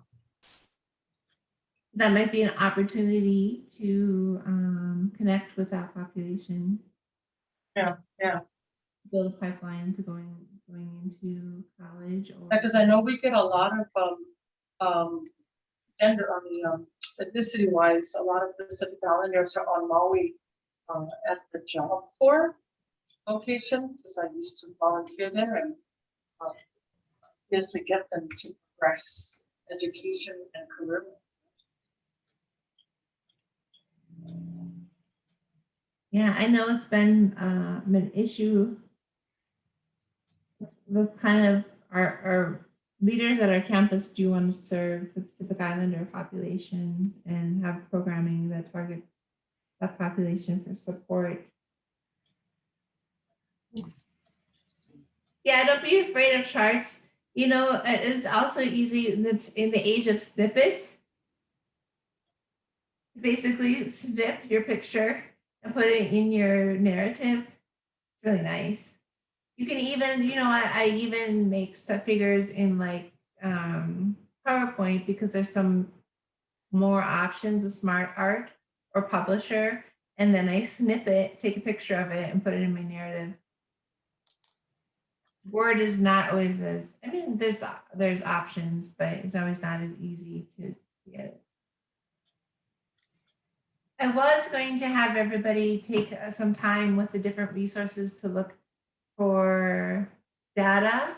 That might be an opportunity to connect with that population. Yeah. Build a pipeline to going into college. Because I know we get a lot of gender, ethnicity wise, a lot of Pacific Islanders are on Maui at the Job Corps location, because I used to volunteer there, and just to get them to progress education and career. Yeah, I know it's been an issue with kind of our leaders at our campus do want to serve the Pacific Islander population and have programming that targets that population for support. Yeah, don't be afraid of charts. It's also easy. That's in the age of snippets. Basically, snip your picture and put it in your narrative. It's really nice. You can even, I even make stuff figures in like PowerPoint, because there's some more options with Smart Art or Publisher, and then I snip it, take a picture of it, and put it in my narrative. Word is not always there's options, but it's always not as easy to get it. I was going to have everybody take some time with the different resources to look for data,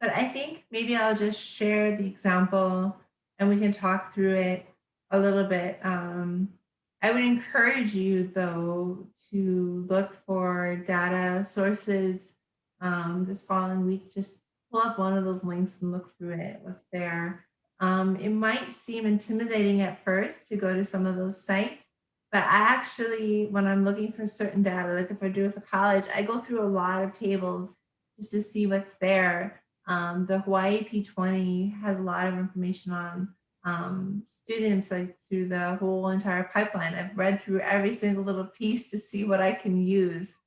but I think maybe I'll just share the example and we can talk through it a little bit. I would encourage you, though, to look for data sources this following week. Just pull up one of those links and look through it, what's there. It might seem intimidating at first to go to some of those sites, but I actually, when I'm looking for certain data, like if I do with a college, I go through a lot of tables just to see what's there. The Hawaii P20 has a lot of information on students, like through the whole entire pipeline. I've read through every single little piece to see what I can use.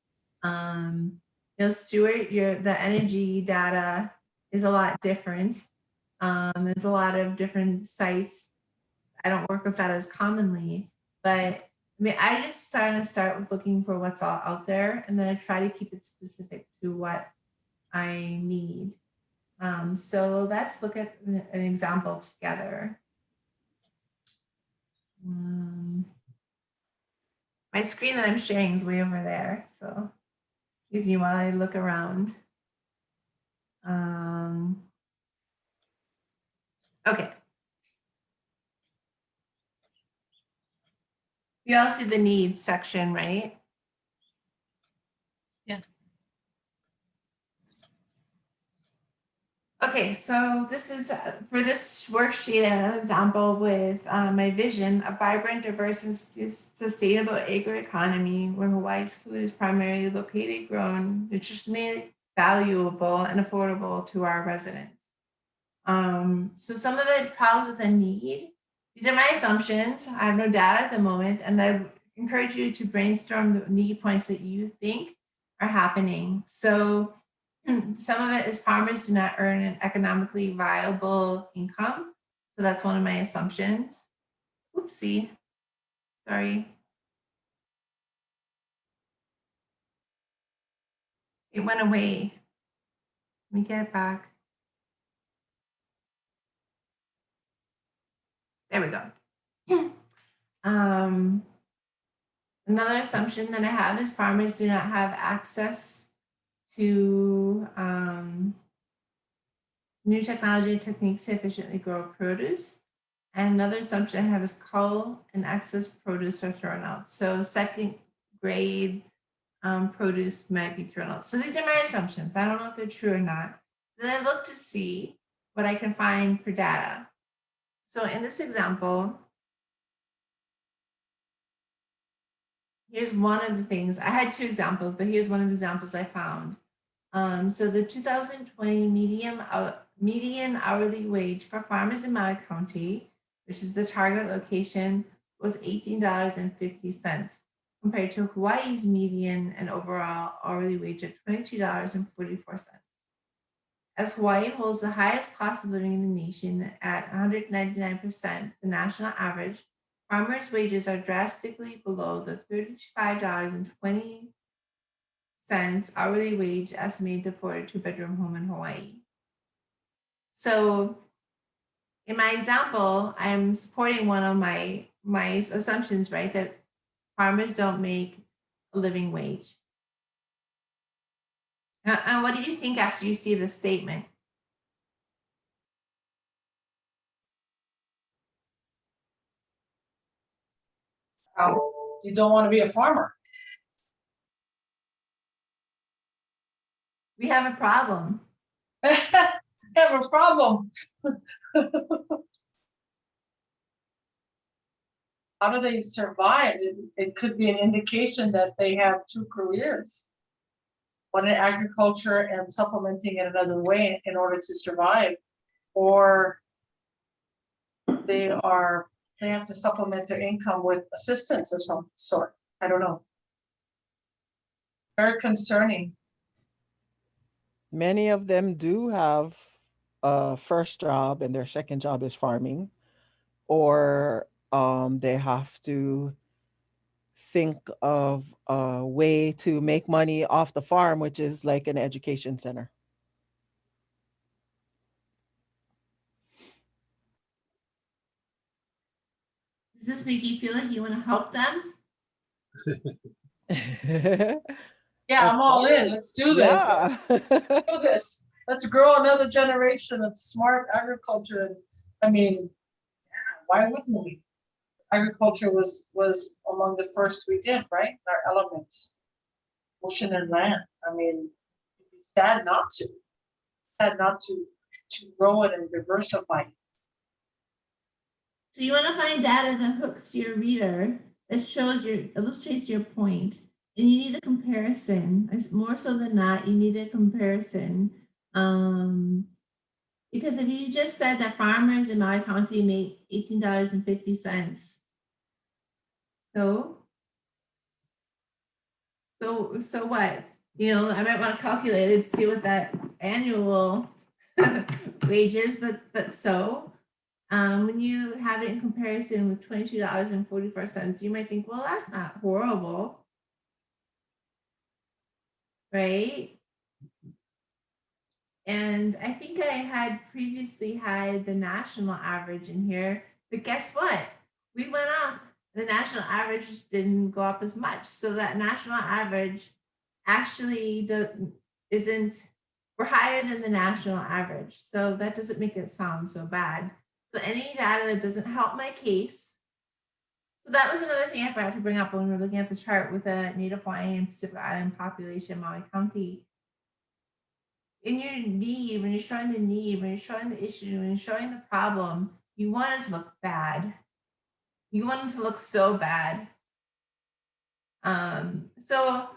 Stuart, the energy data is a lot different. There's a lot of different sites. I don't work with that as commonly, but I just start with looking for what's all out there, and then I try to keep it specific to what I need. So let's look at an example together. My screen that I'm sharing is way over there, so excuse me while I look around. Okay. You all see the needs section, right? Yeah. Okay, so this is for this worksheet, an example with my vision: a vibrant, diverse, and sustainable agroeconomy where Hawaii's food is primarily located, grown, nutritionally valuable, and affordable to our residents. So some of the problems with a need, these are my assumptions. I have no data at the moment, and I encourage you to brainstorm the need points that you think are happening. So some of it is farmers do not earn an economically viable income. So that's one of my assumptions. Oopsie, sorry. It went away. Let me get it back. There we go. Another assumption that I have is farmers do not have access to new technology and techniques to efficiently grow produce. And another assumption I have is cull and excess produce are thrown out. So second grade produce might be thrown out. So these are my assumptions. I don't know if they're true or not. Then I look to see what I can find for data. So in this example, here's one of the things. I had two examples, but here's one of the examples I found. So the 2020 median hourly wage for farmers in Maui County, which is the target location, was $18.50, compared to Hawaii's median and overall hourly wage of $22.44. As Hawaii holds the highest cost of living in the nation at 199% the national average, farmers' wages are drastically below the $35.20 hourly wage estimated to afford a two-bedroom home in Hawaii. So in my example, I'm supporting one of my assumptions, right? That farmers don't make a living wage. And what do you think after you see this statement? You don't want to be a farmer. We have a problem. Have a problem. How do they survive? It could be an indication that they have two careers. One in agriculture and supplementing in another way in order to survive. Or they have to supplement their income with assistance of some sort. I don't know. Very concerning. Many of them do have a first job and their second job is farming, or they have to think of a way to make money off the farm, which is like an education center. Does this make you feel like you want to help them? Yeah, I'm all in. Let's do this. Yeah. Do this. Let's grow another generation of smart agriculture. I mean, yeah, why wouldn't we? Agriculture was among the first we did, right? Our elements, ocean and land. I mean, it'd be sad not to. Sad not to grow it and diversify. So you want to find data that hooks your reader, that illustrates your point, and you need a comparison. More so than not, you need a comparison. Because if you just said that farmers in Maui County make $18.50, so what? You know, I might want to calculate it to see what that annual wage is, but so. When you have it in comparison with $22.44, you might think, well, that's not horrible, right? And I think I had previously had the national average in here, but guess what? We went up. The national average didn't go up as much. So that national average actually isn't, we're higher than the national average. So that doesn't make it sound so bad. So any data that doesn't help my case. So that was another thing I forgot to bring up when we were looking at the chart with the Native Hawaiian and Pacific Island population, Maui County. In your need, when you're showing the need, when you're showing the issue, when you're showing the problem, you want it to look bad. You want it to look so bad. So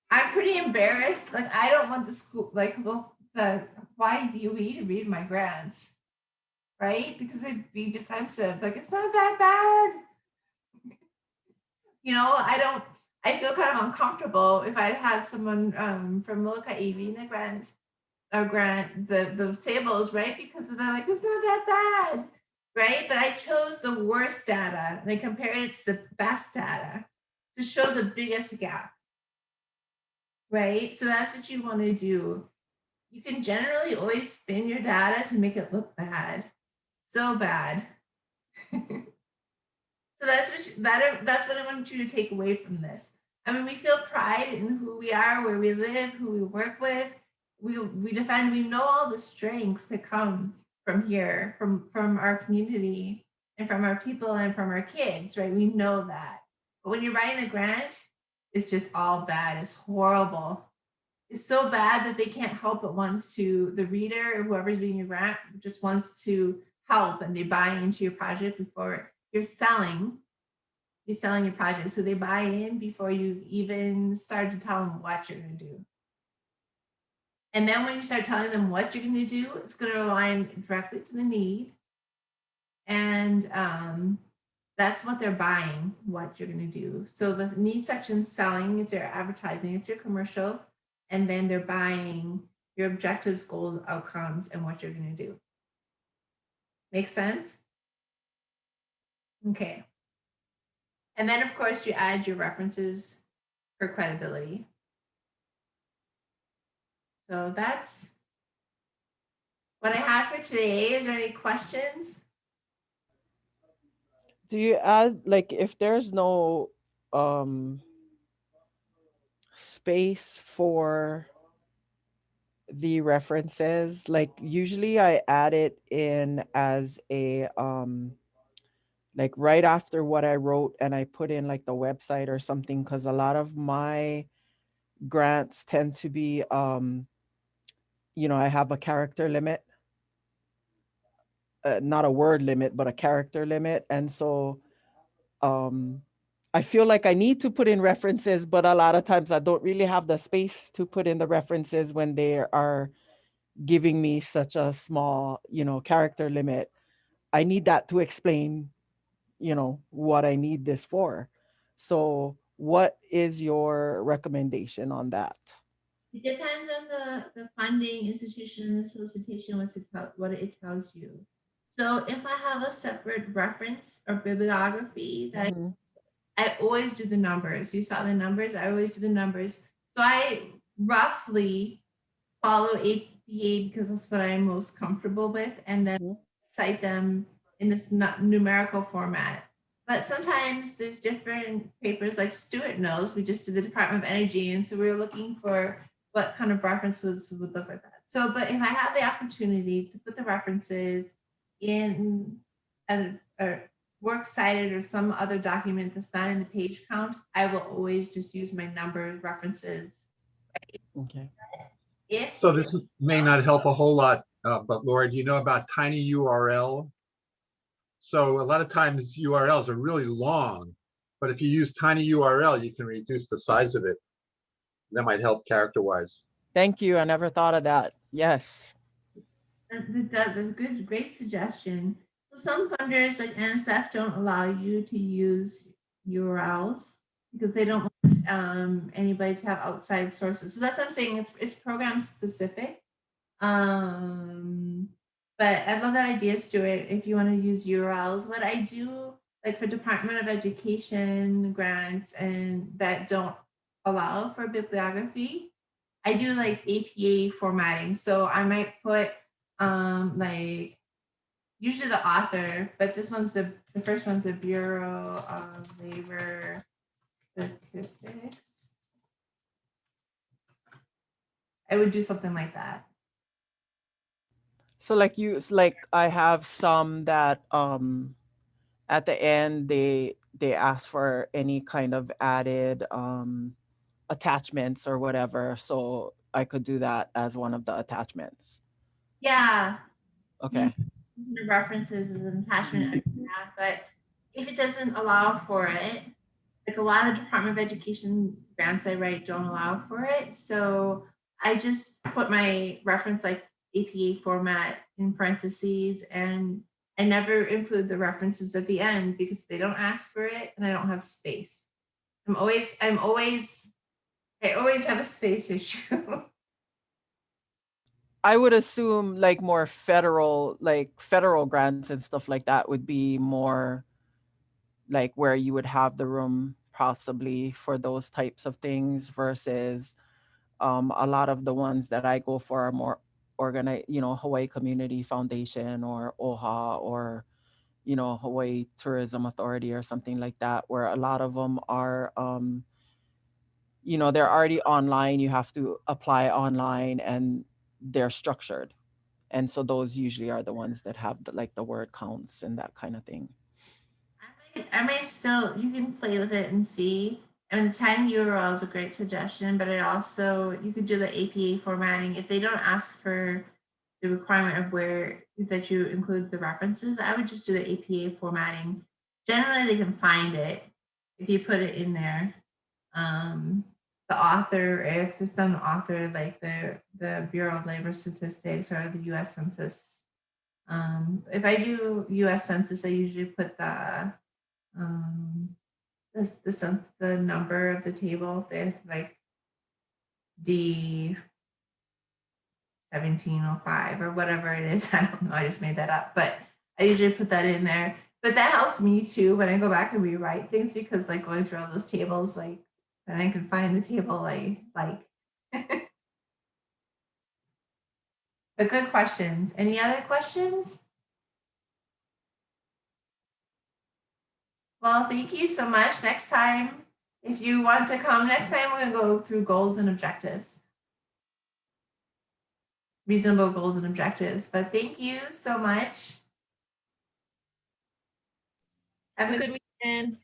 I'm pretty embarrassed. Like, I don't want the school, like the YDUE to read my grants, right? Because they'd be defensive. Like, it's not that bad. You know, I feel kind of uncomfortable if I'd have someone from Molokai reading the grant those tables, right? Because they're like, it's not that bad, right? But I chose the worst data and I compared it to the best data to show the biggest gap, right? So that's what you want to do. You can generally always spin your data to make it look bad, so bad. So that's what I want you to take away from this. I mean, we feel pride in who we are, where we live, who we work with. We defend, we know all the strengths that come from here, from our community and from our people and from our kids, right? We know that. But when you're writing a grant, it's just all bad. It's horrible. It's so bad that they can't help but want to, the reader or whoever's reading your grant just wants to help, and they buy into your project before you're selling your project. So they buy in before you even start to tell them what you're going to do. And then when you start telling them what you're going to do, it's going to align directly to the need. And that's what they're buying, what you're going to do. So the need section selling, it's your advertising, it's your commercial. And then they're buying your objectives, goals, outcomes, and what you're going to do. Make sense? Okay. And then, of course, you add your references for credibility. So that's what I have for today. Is there any questions? Do you add, like, if there's no space for the references, like usually I add it in as a like right after what I wrote, and I put in like the website or something, because a lot of my grants tend to be I have a character limit, not a word limit, but a character limit. And so I feel like I need to put in references, but a lot of times I don't really have the space to put in the references when they are giving me such a small, character limit. I need that to explain, what I need this for. So what is your recommendation on that? It depends on the funding institution, the solicitation, what it tells you. So if I have a separate reference or bibliography that Mhm. I always do the numbers. You saw the numbers, I always do the numbers. So I roughly follow APA because that's what I'm most comfortable with, and then cite them in this numerical format. But sometimes there's different papers, like Stuart knows, we just did the Department of Energy, and so we were looking for what kind of references would look like that. So, but if I have the opportunity to put the references in a works cited or some other document that's not in the page count, I will always just use my number references. Okay. So this may not help a whole lot, but Laura, do you know about tiny URL? So a lot of times URLs are really long, but if you use tiny URL, you can reduce the size of it. That might help character-wise. Thank you. I never thought of that. Yes. That's a great suggestion. So some funders like NSF don't allow you to use URLs because they don't want anybody to have outside sources. So that's what I'm saying. It's program specific. But I love that idea, Stuart. If you want to use URLs, what I do, like for Department of Education grants and that don't allow for bibliography, I do like APA formatting. So I might put like usually the author, but this one's the first one's the Bureau of Labor Statistics. I would do something like that. So like it's like I have some that at the end they ask for any kind of added attachments or whatever. So I could do that as one of the attachments. Yeah. Okay. References as an attachment, but if it doesn't allow for it, like a lot of Department of Education grants I write don't allow for it. So I just put my reference like APA format in parentheses, and I never include the references at the end because they don't ask for it and I don't have space. I always have a space issue. I would assume like more federal grants and stuff like that would be more like where you would have the room possibly for those types of things versus a lot of the ones that I go for are more organized, Hawaii Community Foundation or OHA or, Hawaii Tourism Authority or something like that, where a lot of them are, they're already online. You have to apply online and they're structured. And so those usually are the ones that have the word counts and that kind of thing. I might still, you can play with it and see. I mean, the 10 URL is a great suggestion, but you could do the APA formatting. If they don't ask for the requirement of where that you include the references, I would just do the APA formatting. Generally, they can find it if you put it in there. The author, if it's not an author, like the Bureau of Labor Statistics or the U.S. Census. If I do U.S. Census, I usually put the number of the table. There's like D 1705 or whatever it is. I don't know. I just made that up, but I usually put that in there. But that helps me too when I go back and rewrite things because like going through all those tables, like then I can find the table I like. But good questions. Any other questions? Well, thank you so much. Next time, if you want to come next time, we're going to go through goals and objectives. Reasonable goals and objectives. But thank you so much. Have a good weekend.